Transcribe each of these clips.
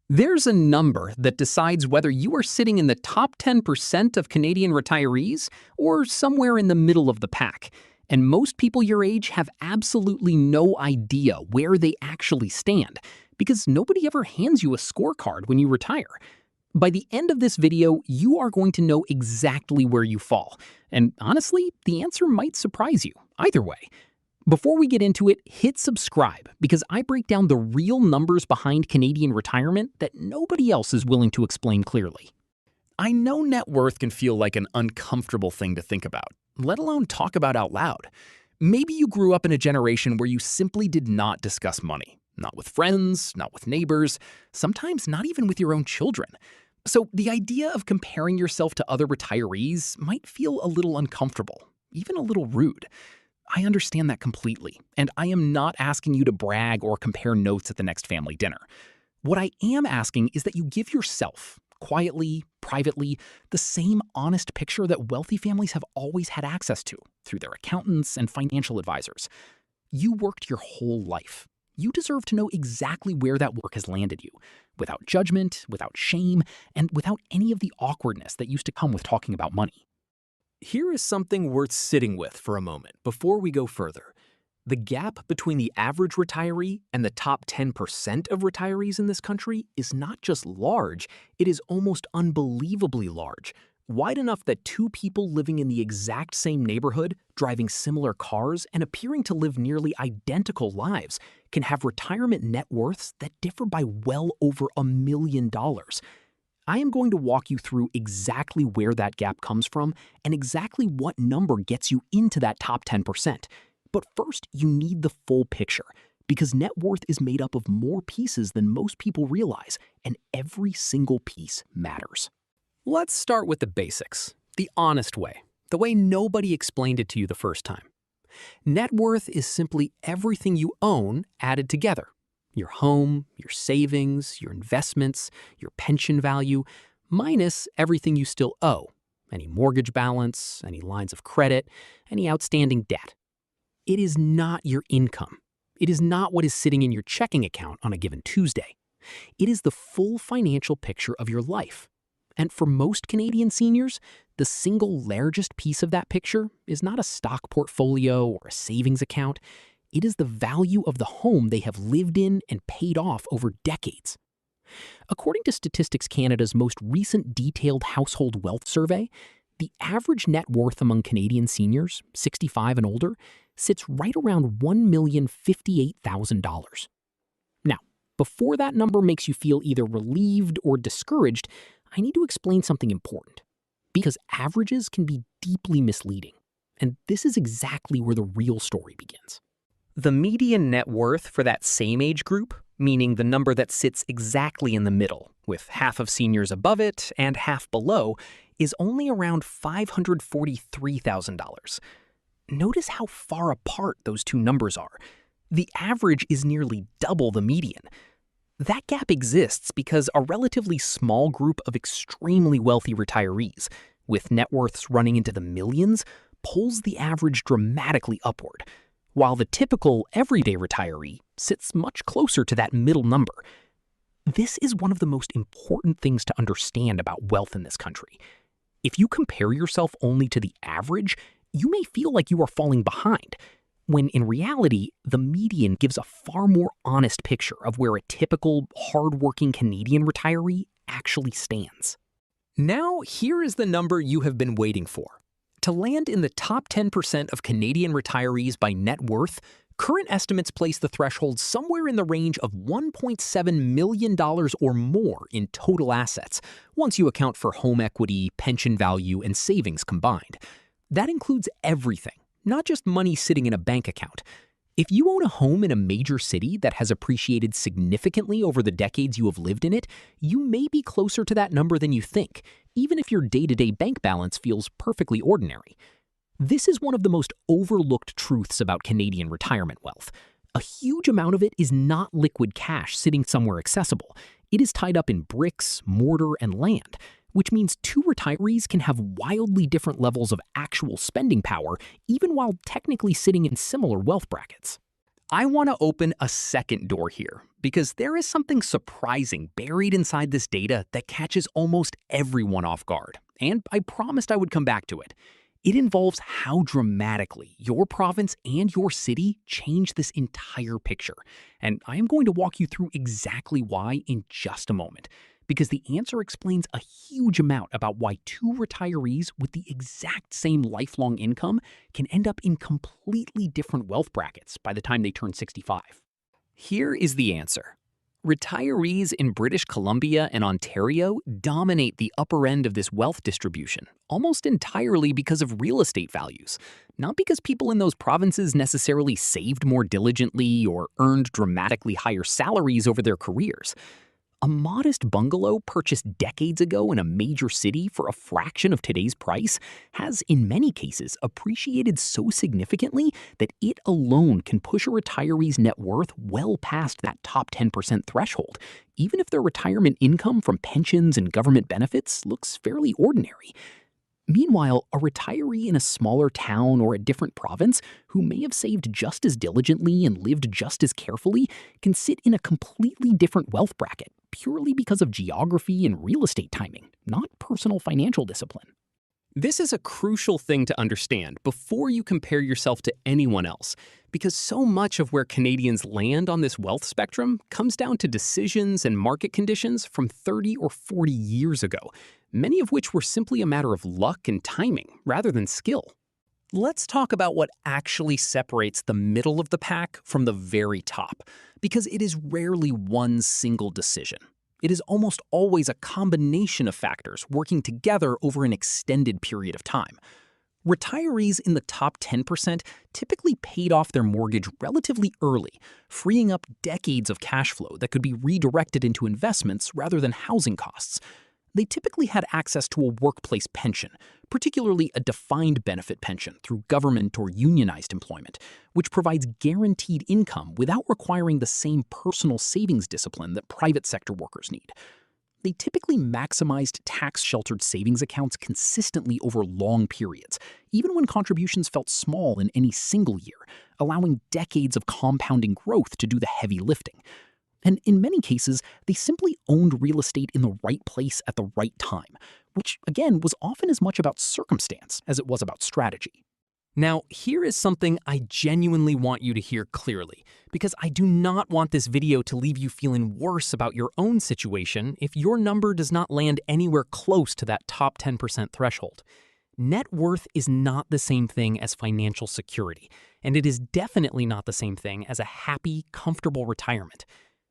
There's a number that decides whether you are sitting in the top 10% of Canadian retirees or somewhere in the middle of the pack. And most people your age have absolutely no idea where they actually stand because nobody ever hands you a scorecard when you retire. By the end of this video, you are going to know exactly where you fall. And honestly, the answer might surprise you, either way. Before we get into it, hit subscribe because I break down the real numbers behind Canadian retirement that nobody else is willing to explain clearly. I know net worth can feel like an uncomfortable thing to think about, let alone talk about out loud. Maybe you grew up in a generation where you simply did not discuss money. Not with friends, not with neighbors, sometimes not even with your own children. So the idea of comparing yourself to other retirees might feel a little uncomfortable, even a little rude. I understand that completely, and I am not asking you to brag or compare notes at the next family dinner. What I am asking is that you give yourself, quietly, privately, the same honest picture that wealthy families have always had access to through their accountants and financial advisors. You worked your whole life. You deserve to know exactly where that work has landed you, without judgment, without shame, and without any of the awkwardness that used to come with talking about money. Here is something worth sitting with for a moment before we go further. The gap between the average retiree and the top 10% of retirees in this country is not just large, it is almost unbelievably large. Wide enough that two people living in the exact same neighborhood, driving similar cars, and appearing to live nearly identical lives can have retirement net worths that differ by well over $1 million. I am going to walk you through exactly where that gap comes from and exactly what number gets you into that top 10%. But first, you need the full picture, because net worth is made up of more pieces than most people realize, and every single piece matters. Let's start with the basics, the honest way, the way nobody explained it to you the first time. Net worth is simply everything you own added together. Your home, your savings, your investments, your pension value, minus everything you still owe, any mortgage balance, any lines of credit, any outstanding debt. It is not your income. It is not what is sitting in your checking account on a given Tuesday. It is the full financial picture of your life. And for most Canadian seniors, the single largest piece of that picture is not a stock portfolio or a savings account. It is the value of the home they have lived in and paid off over decades. According to Statistics Canada's most recent detailed household wealth survey, the average net worth among Canadian seniors, 65 and older, sits right around $1,058,000. Now, before that number makes you feel either relieved or discouraged, I need to explain something important. Because averages can be deeply misleading. And this is exactly where the real story begins. The median net worth for that same age group, meaning the number that sits exactly in the middle, with half of seniors above it and half below, is only around $543,000. Notice how far apart those two numbers are. The average is nearly double the median. That gap exists because a relatively small group of extremely wealthy retirees, with net worths running into the millions, pulls the average dramatically upward, while the typical everyday retiree sits much closer to that middle number. This is one of the most important things to understand about wealth in this country. If you compare yourself only to the average, you may feel like you are falling behind, when in reality, the median gives a far more honest picture of where a typical, hardworking Canadian retiree actually stands. Now, here is the number you have been waiting for. To land in the top 10% of Canadian retirees by net worth, current estimates place the threshold somewhere in the range of $1.7 million or more in total assets, once you account for home equity, pension value, and savings combined. That includes everything, not just money sitting in a bank account. If you own a home in a major city that has appreciated significantly over the decades you have lived in it, you may be closer to that number than you think, even if your day-to-day bank balance feels perfectly ordinary. This is one of the most overlooked truths about Canadian retirement wealth. A huge amount of it is not liquid cash sitting somewhere accessible. It is tied up in bricks, mortar, and land, which means two retirees can have wildly different levels of actual spending power, even while technically sitting in similar wealth brackets. I want to open a second door here, because there is something surprising buried inside this data that catches almost everyone off guard, and I promised I would come back to it. It involves how dramatically your province and your city change this entire picture, and I am going to walk you through exactly why in just a moment, because the answer explains a huge amount about why two retirees with the exact same lifelong income can end up in completely different wealth brackets by the time they turn 65. Here is the answer. Retirees in British Columbia and Ontario dominate the upper end of this wealth distribution, almost entirely because of real estate values, not because people in those provinces necessarily saved more diligently or earned dramatically higher salaries over their careers. A modest bungalow purchased decades ago in a major city for a fraction of today's price has, in many cases, appreciated so significantly that it alone can push a retiree's net worth well past that top 10% threshold, even if their retirement income from pensions and government benefits looks fairly ordinary. Meanwhile, a retiree in a smaller town or a different province who may have saved just as diligently and lived just as carefully can sit in a completely different wealth bracket purely because of geography and real estate timing, not personal financial discipline. This is a crucial thing to understand before you compare yourself to anyone else, because so much of where Canadians land on this wealth spectrum comes down to decisions and market conditions from 30 or 40 years ago, many of which were simply a matter of luck and timing rather than skill. Let's talk about what actually separates the middle of the pack from the very top, because it is rarely one single decision. It is almost always a combination of factors working together over an extended period of time. Retirees in the top 10% typically paid off their mortgage relatively early, freeing up decades of cash flow that could be redirected into investments rather than housing costs. They typically had access to a workplace pension, particularly a defined benefit pension through government or unionized employment, which provides guaranteed income without requiring the same personal savings discipline that private sector workers need. They typically maximized tax-sheltered savings accounts consistently over long periods, even when contributions felt small in any single year, allowing decades of compounding growth to do the heavy lifting. And in many cases, they simply owned real estate in the right place at the right time, which, again, was often as much about circumstance as it was about strategy. Now, here is something I genuinely want you to hear clearly, because I do not want this video to leave you feeling worse about your own situation if your number does not land anywhere close to that top 10% threshold. Net worth is not the same thing as financial security, and it is definitely not the same thing as a happy, comfortable retirement.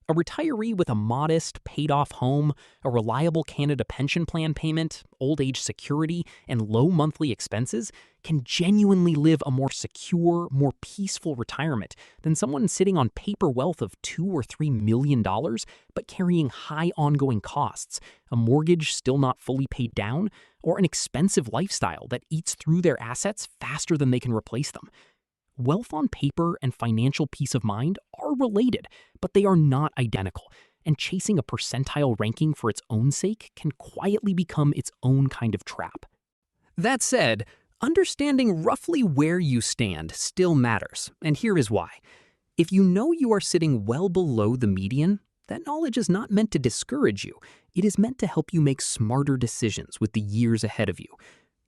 A retiree with a modest, paid-off home, a reliable Canada pension plan payment, old age security, and low monthly expenses can genuinely live a more secure, more peaceful retirement than someone sitting on paper wealth of $2 or $3 million, but carrying high ongoing costs, a mortgage still not fully paid down, or an expensive lifestyle that eats through their assets faster than they can replace them. Wealth on paper and financial peace of mind are related, but they are not identical, and chasing a percentile ranking for its own sake can quietly become its own kind of trap. That said, understanding roughly where you stand still matters, and here is why. If you know you are sitting well below the median, that knowledge is not meant to discourage you. It is meant to help you make smarter decisions with the years ahead of you.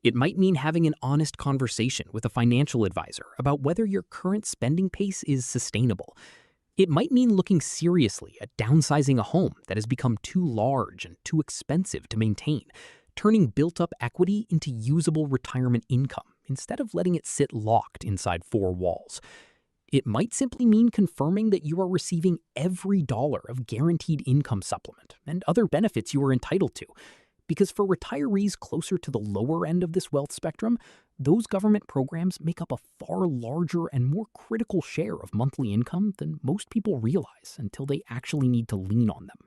It might mean having an honest conversation with a financial advisor about whether your current spending pace is sustainable. It might mean looking seriously at downsizing a home that has become too large and too expensive to maintain, turning built-up equity into usable retirement income instead of letting it sit locked inside four walls. It might simply mean confirming that you are receiving every dollar of guaranteed income supplement and other benefits you are entitled to. Because for retirees closer to the lower end of this wealth spectrum, those government programs make up a far larger and more critical share of monthly income than most people realize until they actually need to lean on them.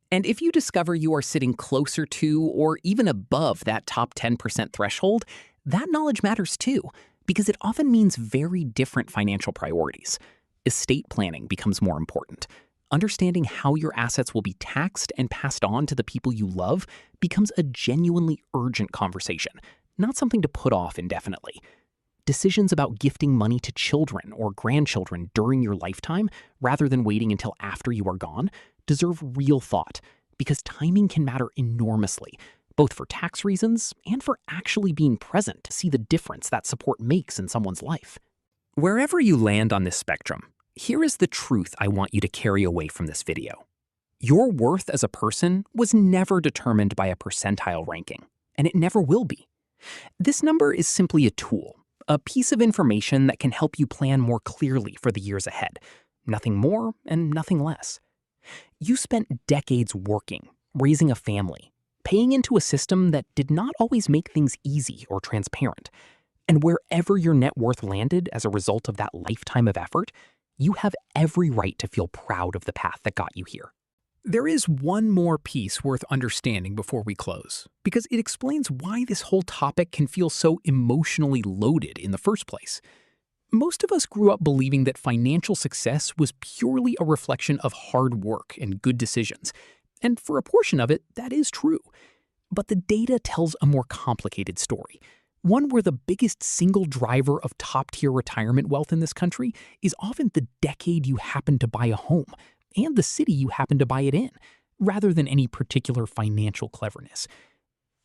And if you discover you are sitting closer to or even above that top 10% threshold, that knowledge matters too, because it often means very different financial priorities. Estate planning becomes more important. Understanding how your assets will be taxed and passed on to the people you love becomes a genuinely urgent conversation, not something to put off indefinitely. Decisions about gifting money to children or grandchildren during your lifetime, rather than waiting until after you are gone, deserve real thought, because timing can matter enormously, both for tax reasons and for actually being present to see the difference that support makes in someone's life. Wherever you land on this spectrum, here is the truth I want you to carry away from this video. Your worth as a person was never determined by a percentile ranking, and it never will be. This number is simply a tool, a piece of information that can help you plan more clearly for the years ahead. Nothing more and nothing less. You spent decades working, raising a family, paying into a system that did not always make things easy or transparent. And wherever your net worth landed as a result of that lifetime of effort, you have every right to feel proud of the path that got you here. There is one more piece worth understanding before we close, because it explains why this whole topic can feel so emotionally loaded in the first place. Most of us grew up believing that financial success was purely a reflection of hard work and good decisions, and for a portion of it, that is true. But the data tells a more complicated story, one where the biggest single driver of top-tier retirement wealth in this country is often the decade you happen to buy a home, and the city you happen to buy it in, rather than any particular financial cleverness.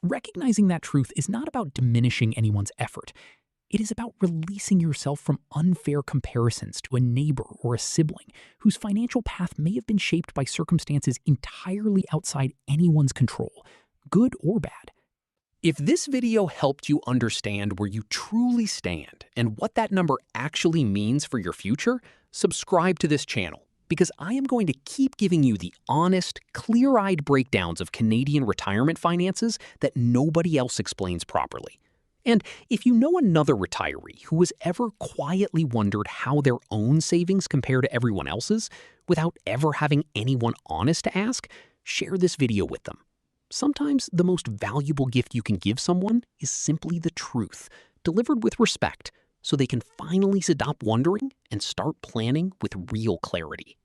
Recognizing that truth is not about diminishing anyone's effort. It is about releasing yourself from unfair comparisons to a neighbor or a sibling whose financial path may have been shaped by circumstances entirely outside anyone's control, good or bad. If this video helped you understand where you truly stand and what that number actually means for your future, subscribe to this channel, because I am going to keep giving you the honest, clear-eyed breakdowns of Canadian retirement finances that nobody else explains properly. And if you know another retiree who has ever quietly wondered how their own savings compare to everyone else's without ever having anyone honest to ask, share this video with them. Sometimes the most valuable gift you can give someone is simply the truth, delivered with respect, so they can finally stop wondering and start planning with real clarity.